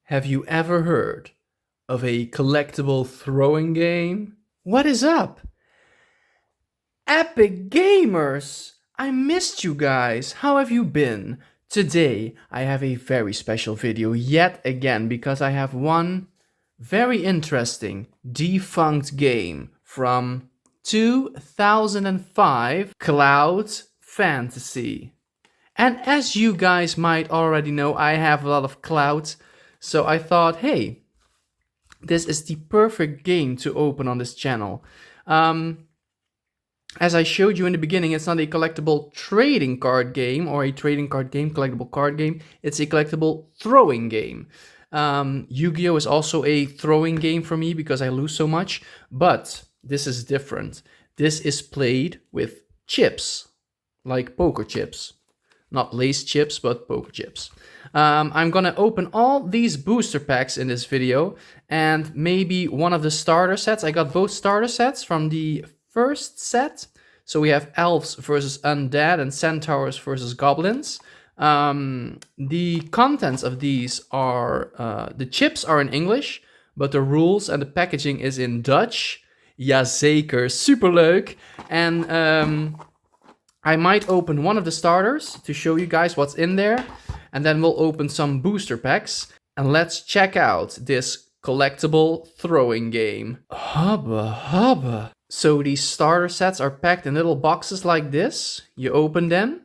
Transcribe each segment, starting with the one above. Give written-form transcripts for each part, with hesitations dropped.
Have you ever heard of a collectible throwing game? What is up? Epic Gamers! I missed you guys. How have you been? Today I have a very special video yet again because I have one very interesting defunct game from 2005, Clout Fantasy. And as you guys might already know, I have a lot of clout. So I thought, hey, this is the perfect game to open on this channel. As I showed you in the beginning, it's not a collectible trading card game or a trading card game, collectible card game. It's a collectible throwing game. Yu-Gi-Oh! Is also a throwing game for me because I lose so much. But this is different. This is played with chips, like poker chips. Not lace chips, but poker chips. I'm gonna open all these booster packs in this video and maybe one of the starter sets. I got both starter sets from the first set. So we have elves versus undead and centaurs versus goblins. The contents of these are, the chips are in English, but the rules and the packaging is in Dutch. Jazeker, superleuk. And I might open one of the starters to show you guys what's in there. And then we'll open some booster packs. And let's check out this collectible throwing game. Hubba hubba. So these starter sets are packed in little boxes like this. You open them.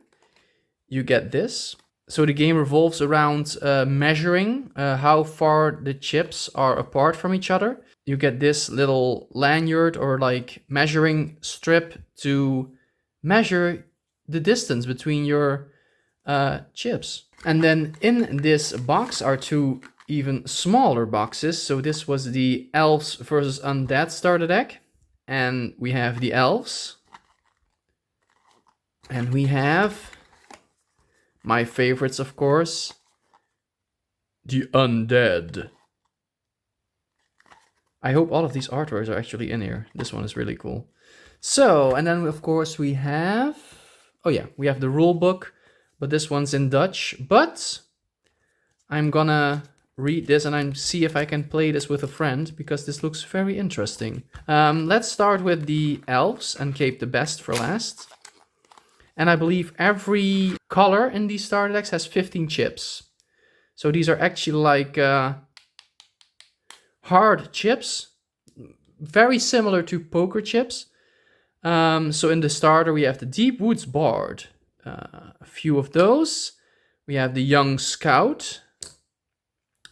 You get this. So the game revolves around measuring how far the chips are apart from each other. You get this little lanyard or like measuring strip to measure the distance between your chips. And then in this box are two even smaller boxes. So this was the elves versus undead starter deck. And we have the elves. And we have my favorites, of course, the undead. I hope all of these artworks are actually in here. This one is really cool. So, and then of course we have, oh yeah, we have the rule book, but this one's in Dutch. But I'm gonna read this and I see if I can play this with a friend because this looks very interesting. Let's start with the elves and keep the best for last. And I believe every color in these starter decks has 15 chips. So these are actually like hard chips, very similar to poker chips. So in the starter we have the Deep Woods Bard, a few of those. We have the Young Scout,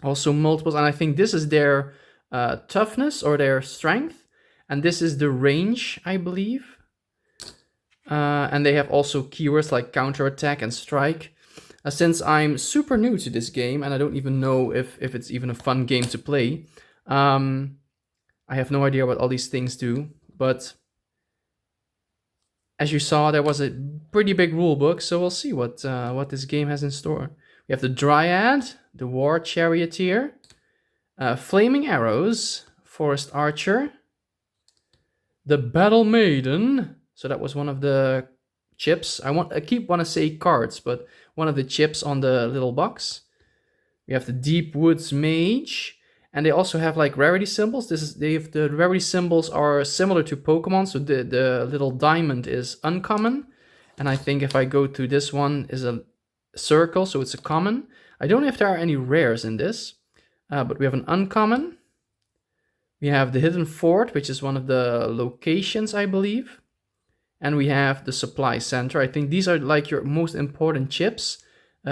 also multiples, and I think this is their toughness or their strength, and this is the range, I believe. And they have also keywords like counterattack and strike. Since I'm super new to this game and I don't even know if it's even a fun game to play, I have no idea what all these things do, but as you saw, there was a pretty big rule book, so we'll see what this game has in store. We have the Dryad, the War Charioteer, Flaming Arrows, Forest Archer, the Battle Maiden. So that was one of the chips. I keep want to say cards, but one of the chips on the little box. We have the Deep Woods Mage. And they also have like rarity symbols. The rarity symbols are similar to Pokemon. So the little diamond is uncommon. And I think if I go to this one is a circle, so it's a common. I don't know if there are any rares in this. But we have an uncommon. We have the Hidden Fort, which is one of the locations, I believe. And we have the Supply Center. I think these are like your most important chips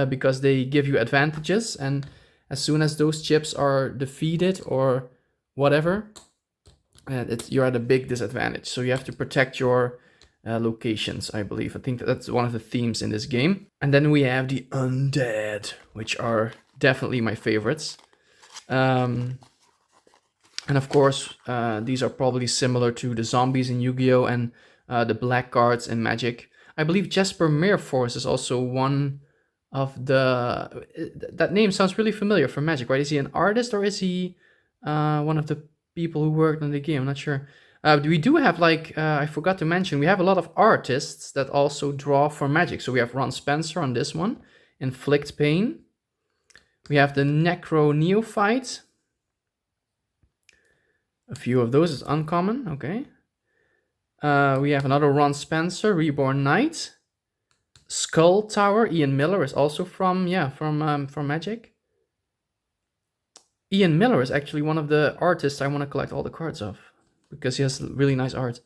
because they give you advantages. And as soon as those chips are defeated or whatever, you're at a big disadvantage. So you have to protect your locations, I believe. I think that's one of the themes in this game. And then we have the undead, which are definitely my favorites. And of course, these are probably similar to the zombies in Yu-Gi-Oh! And the blackguards in Magic. I believe Jesper Meerforce is also one of the... That name sounds really familiar for Magic, right? Is he an artist or is he one of the people who worked on the game? I'm not sure. We do have, like, I forgot to mention, we have a lot of artists that also draw for Magic. So we have Ron Spencer on this one, Inflict Pain. We have the Necro Neophyte. A few of those is uncommon, okay. We have another Ron Spencer, Reborn Knight. Skull Tower, Ian Miller is also from Magic. Ian Miller is actually one of the artists I want to collect all the cards of, because he has really nice art.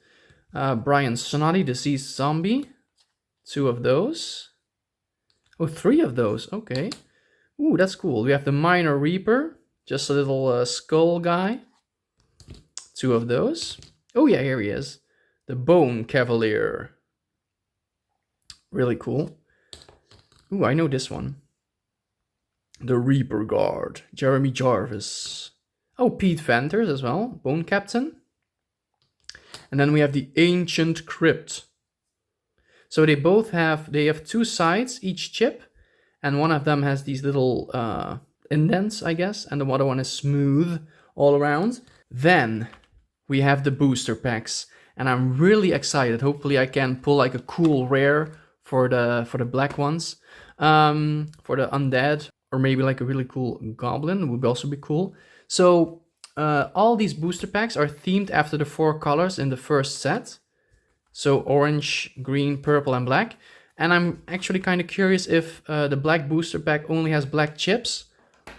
Brian Snoddy, Deceased Zombie. 2 of those. Oh, 3 of those, okay. Ooh, that's cool. We have the Minor Reaper, just a little skull guy. 2 of those. Oh yeah, here he is. The Bone Cavalier. Really cool. Ooh, I know this one. The Reaper Guard. Jeremy Jarvis. Oh, Pete Venters as well. Bone Captain. And then we have the Ancient Crypt. So they have 2 sides, each chip. And one of them has these little indents, I guess. And the other one is smooth all around. Then we have the booster packs. And I'm really excited. Hopefully I can pull like a cool rare for the black ones. For the undead. Or maybe like a really cool goblin would also be cool. So all these booster packs are themed after the 4 colors in the first set. So orange, green, purple, and black. And I'm actually kind of curious if the black booster pack only has black chips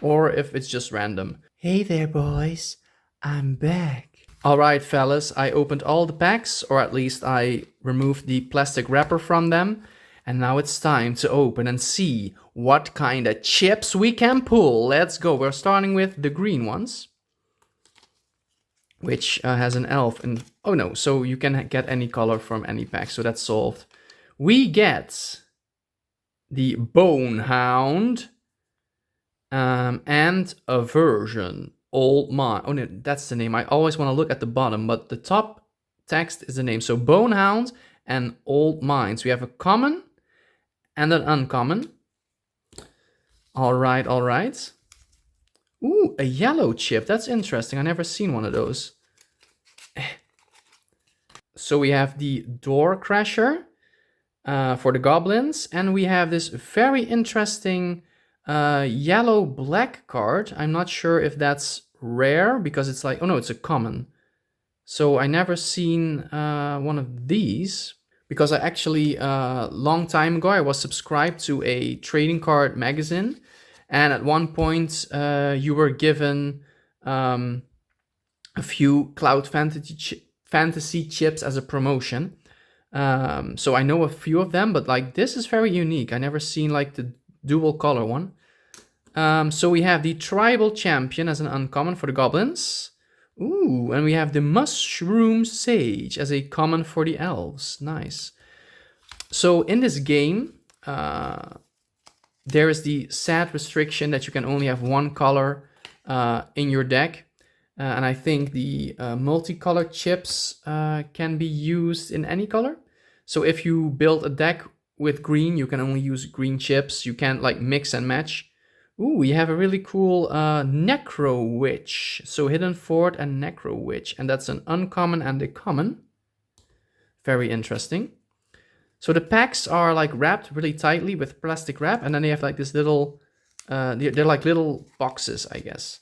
or if it's just random. Hey there, boys. I'm back. All right, fellas. I opened all the packs, or at least I removed the plastic wrapper from them. And now it's time to open and see what kind of chips we can pull. Let's go. We're starting with the green ones, which has an elf. And oh no, so you can get any color from any pack. So that's solved. We get the Bonehound and Aversion. Old Mine. Oh no, that's the name. I always want to look at the bottom, but the top text is the name. So Bonehound and Old Mines. We have a common and an uncommon. All right. Ooh, a yellow chip. That's interesting. I never seen one of those. So we have the Door Crasher for the goblins. And we have this very interesting yellow-black card. I'm not sure if that's rare because it's like... Oh no, it's a common. So I never seen one of these. Because I actually, long time ago, I was subscribed to a trading card magazine. And at one point, you were given a few Clout Fantasy chips as a promotion. So I know a few of them, but like this is very unique. I never seen like the dual color one. So we have the Tribal Champion as an uncommon for the goblins. Ooh, and we have the Mushroom Sage as a common for the elves. Nice. So in this game, there is the sad restriction that you can only have 1 color in your deck. And I think the multicolored chips can be used in any color. So if you build a deck with green, you can only use green chips. You can't like mix and match. Ooh, we have a really cool Necro Witch. So Hidden Fort and Necro Witch. And that's an uncommon and a common. Very interesting. So the packs are like wrapped really tightly with plastic wrap. And then they have like this little, they're like little boxes, I guess.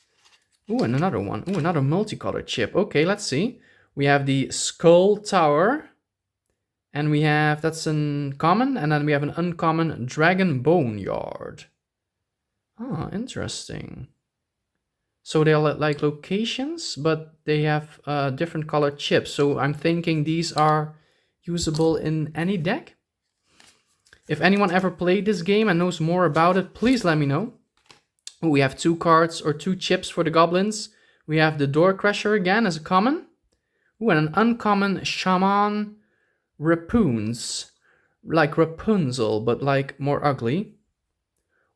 Ooh, and another one. Ooh, another multicolored chip. Okay, let's see. We have the Skull Tower. And we have, that's an common. And then we have an uncommon Dragon Boneyard. Oh, interesting. So they're like locations, but they have different colored chips. So I'm thinking these are usable in any deck. If anyone ever played this game and knows more about it, please let me know. Ooh, we have 2 cards or 2 chips for the goblins. We have the Door Crasher again as a common. Ooh, and an uncommon Shaman Rapoons. Like Rapunzel, but like more ugly.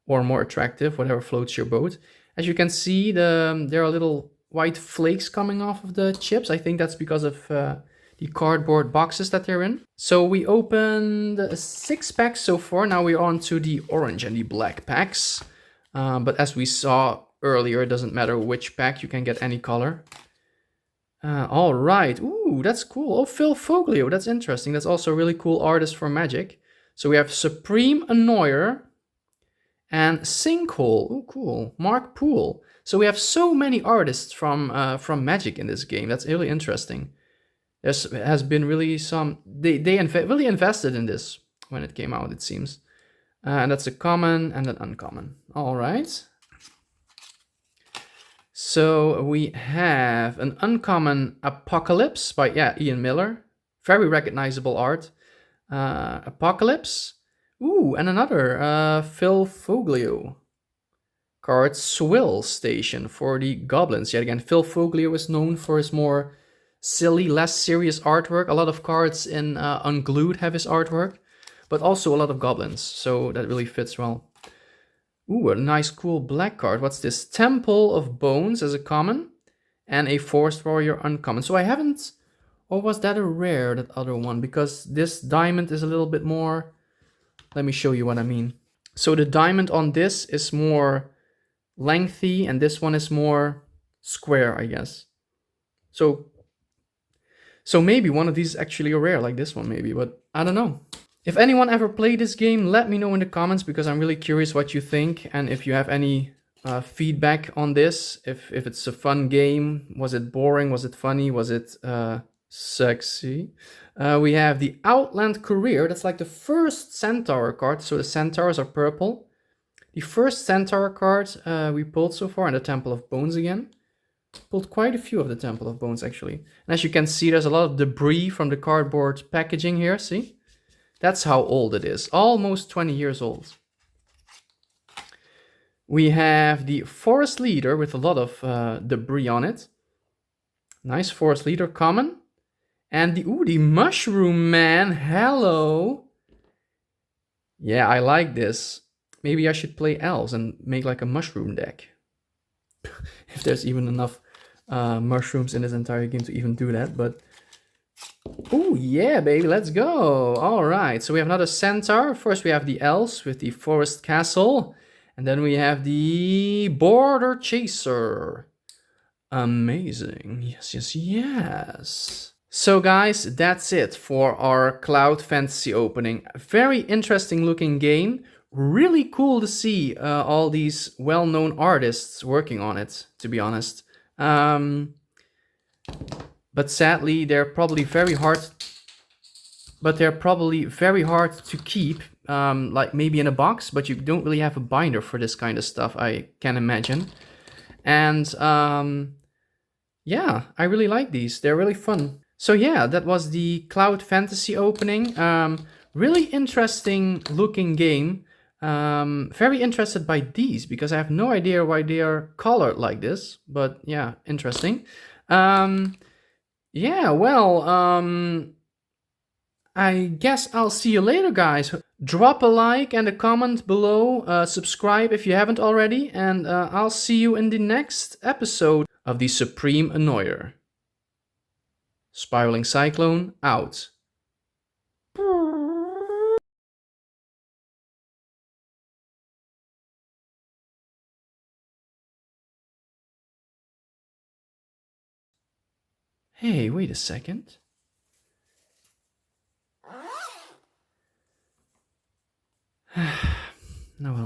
Or more attractive, whatever floats your boat. As you can see, there are little white flakes coming off of the chips. I think that's because of the cardboard boxes that they're in. So we opened 6 packs so far. Now we're on to the orange and the black packs. But as we saw earlier, it doesn't matter which pack, you can get any color. All right. Ooh, that's cool. Oh, Phil Foglio, that's interesting. That's also a really cool artist for Magic. So we have Supreme Annoyer And Sinkhole. Oh, cool. Mark Poole. So we have so many artists from Magic in this game. That's really interesting. There's has been really some really invested in this when it came out. It seems, and that's a common and an uncommon. All right. So we have an uncommon Apocalypse by Ian Miller. Very recognizable art. Apocalypse. Ooh, and another Phil Foglio card, Swill Station for the Goblins. Yet again, Phil Foglio is known for his more silly, less serious artwork. A lot of cards in Unglued have his artwork, but also a lot of Goblins, so that really fits well. Ooh, a nice cool black card. What's this? Temple of Bones as a common, and a Forest Warrior uncommon. So I haven't... Or was that a rare, that other one? Because this diamond is a little bit more... Let me show you what I mean. So the diamond on this is more lengthy, and this one is more square, I guess. So maybe one of these is actually a rare, like this one maybe, but I don't know. If anyone ever played this game, let me know in the comments, because I'm really curious what you think, and if you have any feedback on this. If it's a fun game, was it boring, was it funny, was it sexy? We have the Outland Career. That's like the first Centaur card, so the Centaurs are purple. The first Centaur card we pulled so far, and the Temple of Bones again. Pulled quite a few of the Temple of Bones, actually. And as you can see, there's a lot of debris from the cardboard packaging here, see? That's how old it is. Almost 20 years old. We have the Forest Leader with a lot of debris on it. Nice Forest Leader common. And the Mushroom Man. Hello. Yeah, I like this. Maybe I should play elves and make like a mushroom deck. If there's even enough mushrooms in this entire game to even do that, but... Oh yeah, baby, let's go. All right, so we have another Centaur. First we have the elves with the Forest Castle, and then we have the Border Chaser. Amazing. Yes, yes, yes. So guys, that's it for our Clout Fantasy opening. Very interesting looking game. Really cool to see all these well-known artists working on it, to be honest. But sadly, they're probably very hard. But they're probably very hard to keep, like maybe in a box. But you don't really have a binder for this kind of stuff, I can imagine. And yeah, I really like these. They're really fun. So yeah, that was the Clout Fantasy opening. Really interesting looking game. Very interested by these because I have no idea why they are colored like this. But yeah, interesting. Yeah, well, I guess I'll see you later, guys. Drop a like and a comment below. Subscribe if you haven't already. And I'll see you in the next episode of the Supreme Annoyer. Spiraling Cyclone, out. Hey, wait a second. No, well.